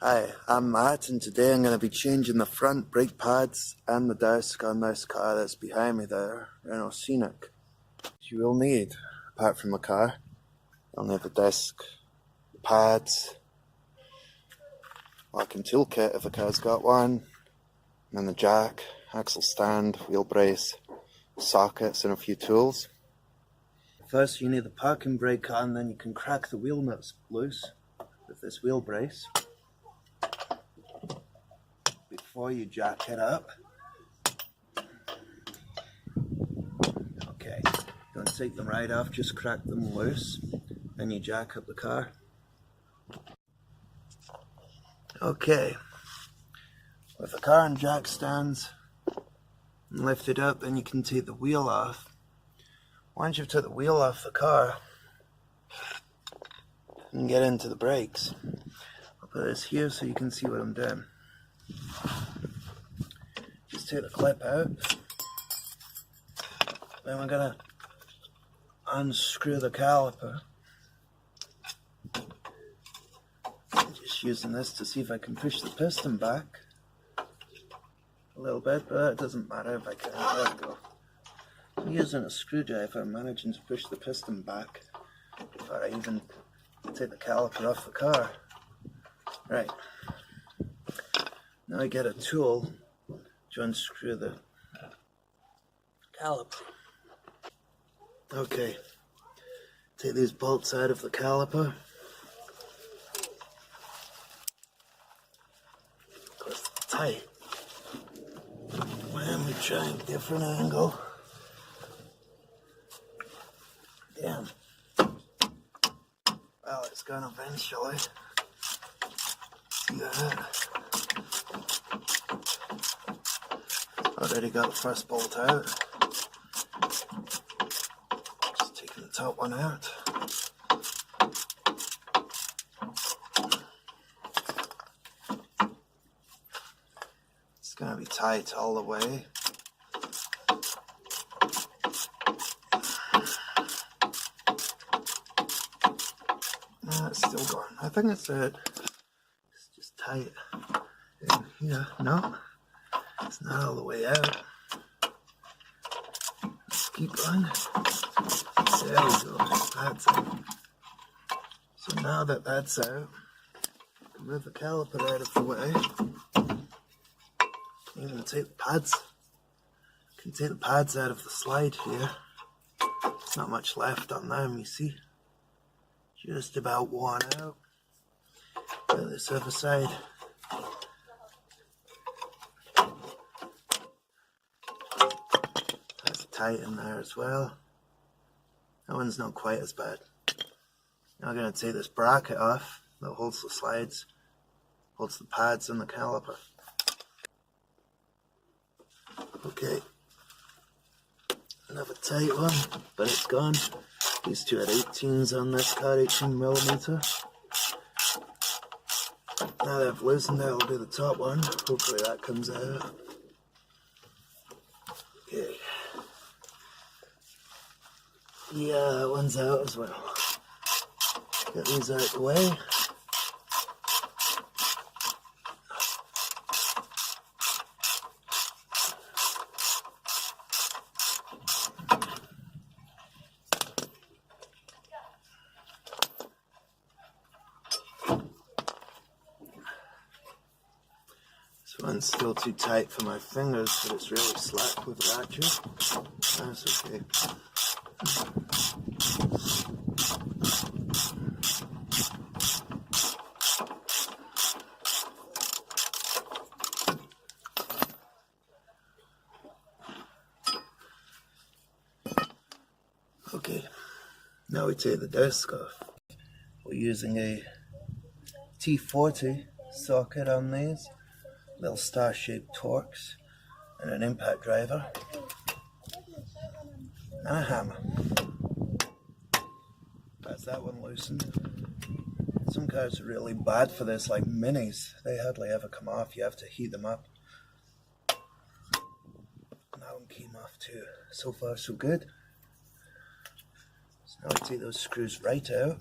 Hi, I'm Matt, and today I'm going to be changing the front brake pads and the disc on this car that's behind me there, Renault Scenic. You will need, apart from the car, you'll need the disc, the pads, locking toolkit if the car's got one, and then the jack, axle stand, wheel brace, sockets and a few tools. First you need the parking brake on, then you can crack the wheel nuts loose with this wheel brace before you jack it up. Okay, don't take them right off, just crack them loose, then you jack up the car. Okay, with the car on jack stands and lift it up, then you can take the wheel off. Once you've took the wheel off the car, you can get into the brakes. I'll put this here so you can see what I'm doing. Just take the clip out. Then we're going to unscrew the caliper. I'm just using this to see if I can push the piston back a little bit, but it doesn't matter if I can. There we go. I'm using a screwdriver, I'm managing to push the piston back before I even take the caliper off the car. Right. Now I get a tool to unscrew the caliper. Okay. Take these bolts out of the caliper. Of course, they're tight. Let me try a different angle. Damn. Well, it's gonna eventually. Yeah. Already got the first bolt out. Just taking the top one out. It's gonna be tight all the way. It's still going. I think it's it. It's just tight in here. No, it's not all the way out. Let's keep going. There we go. That's it. So now that that's out, move the caliper out of the way. You can take the pads. You can take the pads out of the slide here. There's not much left on them, you see. Just about worn out. Go this other side. That's tight in there as well. That one's not quite as bad. Now I'm going to take this bracket off that holds the slides, holds the pads and the caliper. Okay. Another tight one, but it's gone. These two had 18s on this car, 18mm. Now that I've loosened it, I'll do the top one. Hopefully that comes out. Okay. Yeah, that one's out as well. Get these out of the way. This one's still too tight for my fingers, but it's really slack with the ratchet. That's okay. Okay, now we take the disc off. We're using a T40 socket on these. Little star-shaped Torx and an impact driver and a hammer. That's that one loosened. Some cars are really bad for this, like Minis. They hardly ever come off. You have to heat them up. And that one came off too. So far so good. So now I take those screws right out.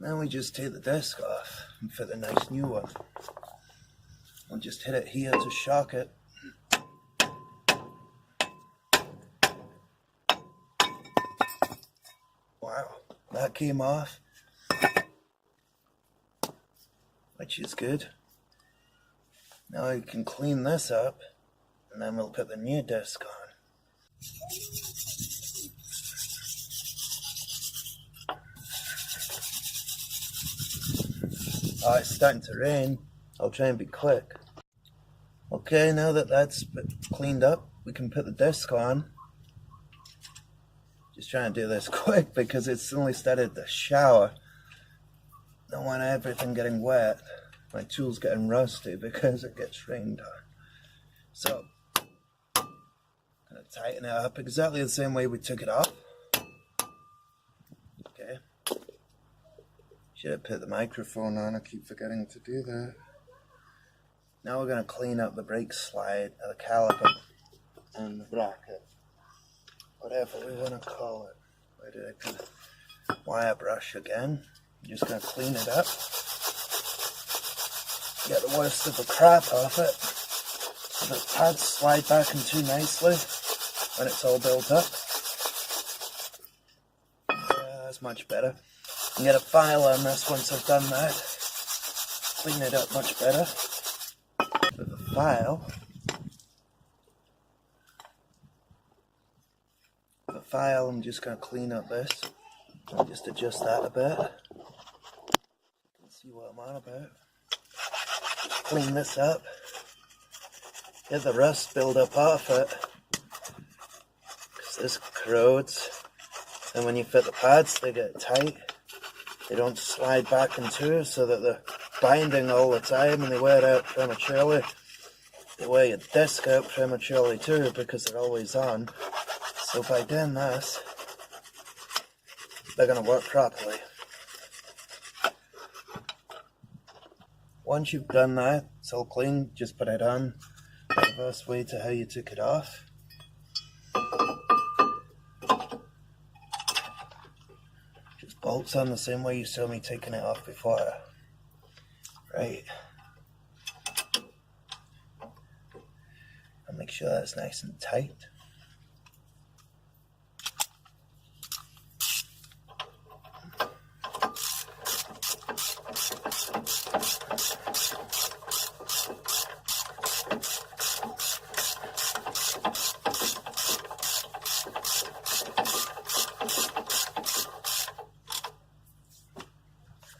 Then we just take the disc off and fit a nice new one. We'll just hit it here to shock it. Wow, that came off, which is good. Now we can clean this up, and then we'll put the new disc on. Oh, it's starting to rain. I'll try and be quick. Okay, now that that's cleaned up, we can put the disc on. Just trying to do this quick because it's only started to shower. Don't want everything getting wet. My tool's getting rusty because it gets rained on. So, I'm going to tighten it up exactly the same way we took it off. Okay. Should have put the microphone on, I keep forgetting to do that. Now we're going to clean up the brake slide, the caliper, and the bracket. Whatever we want to call it. Where did I put it? Wire brush again. I'm just going to clean it up. Get the worst of the crap off it. So the pads slide back into nicely when it's all built up. Yeah, that's much better. And get a file on this once I've done that. Clean it up much better. With the file, I'm just going to clean up this. I'll just adjust that a bit. You can see what I'm on about. Clean this up. Get the rust build up off it. Because this corrodes. And when you fit the pads, they get tight. They don't slide back into so that they're binding all the time and they wear out prematurely. They wear your disc out prematurely too because they're always on. So by doing this, they're going to work properly. Once you've done that, it's all clean, just put it on the reverse way to how you took it off. Bolts on the same way you saw me taking it off before. Right. And make sure that's nice and tight.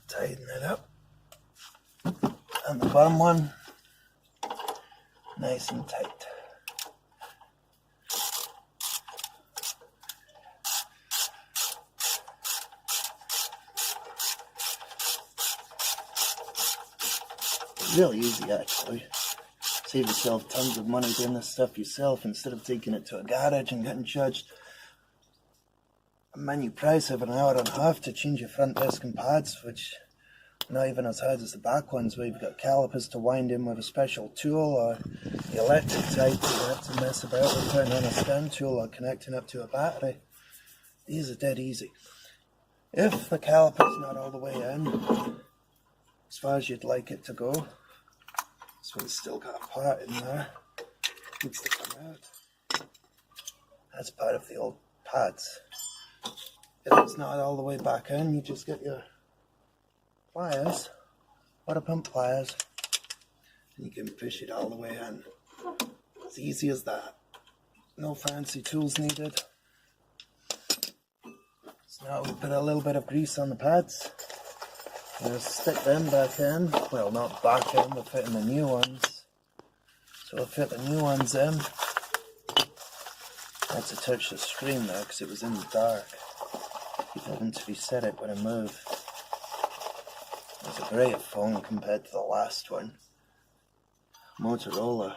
Tighten it up. And the bottom one, nice and tight. It's really easy actually. Save yourself tons of money doing this stuff yourself instead of taking it to a garage and getting charged a menu price of an hour and a half to change your front disc and pads, which not even as hard as the back ones where you've got calipers to wind in with a special tool, or the electric type that you have to mess about with putting on a stand tool or connecting up to a battery. These are dead easy. If the caliper's not all the way in, as far as you'd like it to go, this one's still got a part in there, needs to come out. That's part of the old pads. If it's not all the way back in, you just get your pliers, water pump pliers, and you can push it all the way in. It's easy as that. No fancy tools needed. So now we put a little bit of grease on the pads. We'll stick them back in. Well, not back in, we're fitting the new ones. So we'll fit the new ones in. I had to touch the screen there because it was in the dark. Keep having to reset it when I move. It's a great phone compared to the last one. Motorola.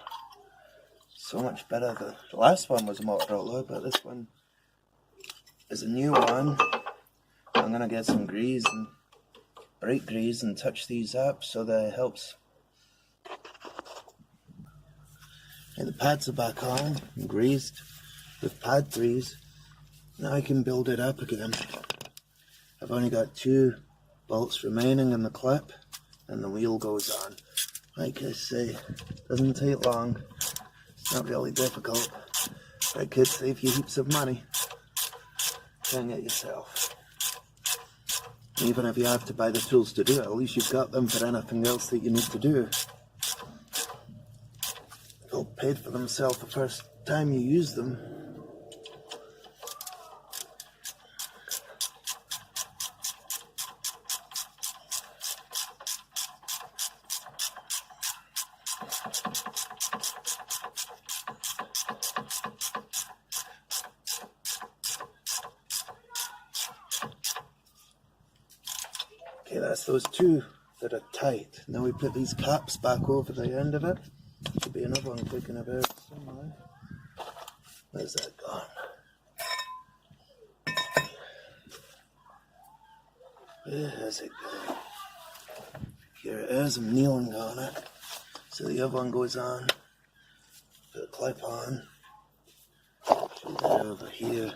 So much better. The last one was a Motorola, but this one is a new one. I'm going to get some grease and brake grease and touch these up so that it helps. And the pads are back on and greased with pad grease. Now I can build it up again. I've only got two bolts remaining in the clip, and the wheel goes on. Like I say, doesn't take long, it's not really difficult, but it could save you heaps of money doing it yourself. Even if you have to buy the tools to do it, at least you've got them for anything else that you need to do. They'll pay for themselves the first time you use them. Okay, that's those two that are tight. Now we put these caps back over the end of it. Should be another one kicking about somewhere. Where's that gone? Where's it going? Here it is, I'm kneeling on it. So the other one goes on. Put a clip on. Shoot that over here.